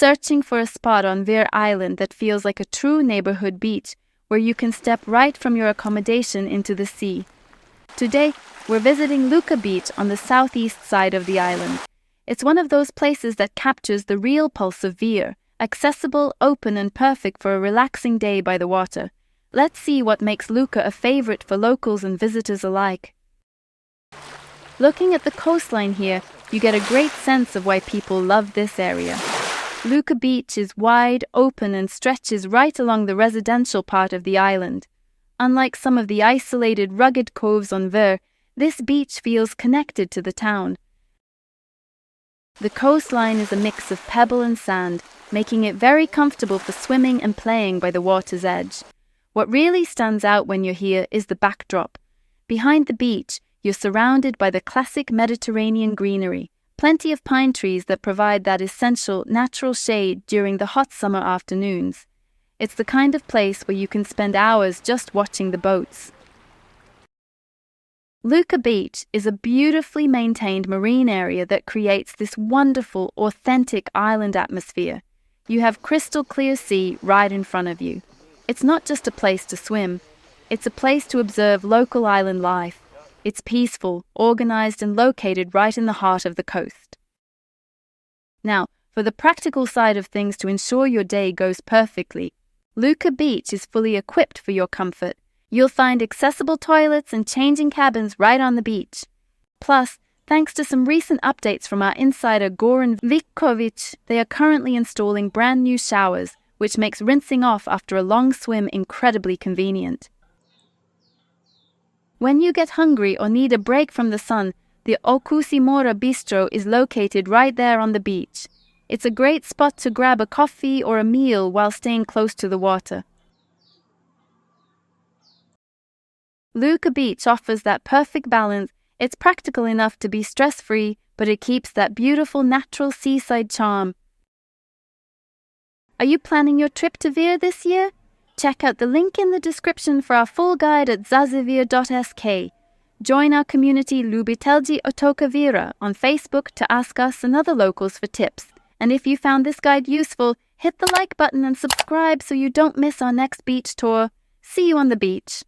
searching for a spot on Vir Island that feels like a true neighborhood beach where you can step right from your accommodation into the sea. Today, we're visiting Luka Beach on the southeast side of the island. It's one of those places that captures the real pulse of Vir, accessible, open, and perfect for a relaxing day by the water. Let's see what makes Luka a favorite for locals and visitors alike. Looking at the coastline here, you get a great sense of why people love this area. Luka Beach is wide, open, and stretches right along the residential part of the island. Unlike some of the isolated, rugged coves on Vir, this beach feels connected to the town. The coastline is a mix of pebble and sand, making it very comfortable for swimming and playing by the water's edge. What really stands out when you're here is the backdrop. Behind the beach, you're surrounded by the classic Mediterranean greenery, plenty of pine trees that provide that essential natural shade during the hot summer afternoons. It's the kind of place where you can spend hours just watching the boats. Luka Beach is a beautifully maintained marine area that creates this wonderful, authentic island atmosphere. You have crystal clear sea right in front of you. It's not just a place to swim, it's a place to observe local island life. It's peaceful, organized, and located right in the heart of the coast. Now, for the practical side of things to ensure your day goes perfectly, Luka Beach is fully equipped for your comfort. You'll find accessible toilets and changing cabins right on the beach. Plus, thanks to some recent updates from our insider Goran Vikovic, they are currently installing brand new showers, which makes rinsing off after a long swim incredibly convenient. When you get hungry or need a break from the sun, the Okusi Mora bistro is located right there on the beach. It's a great spot to grab a coffee or a meal while staying close to the water. Luka Beach offers that perfect balance. It's practical enough to be stress-free, but it keeps that beautiful natural seaside charm. Are you planning your trip to Vir this year? Check out the link in the description for our full guide at zaživir.sk. Join our community Ljubitelji Otoka Vira on Facebook to ask us and other locals for tips. And if you found this guide useful, hit the like button and subscribe so you don't miss our next beach tour. See you on the beach.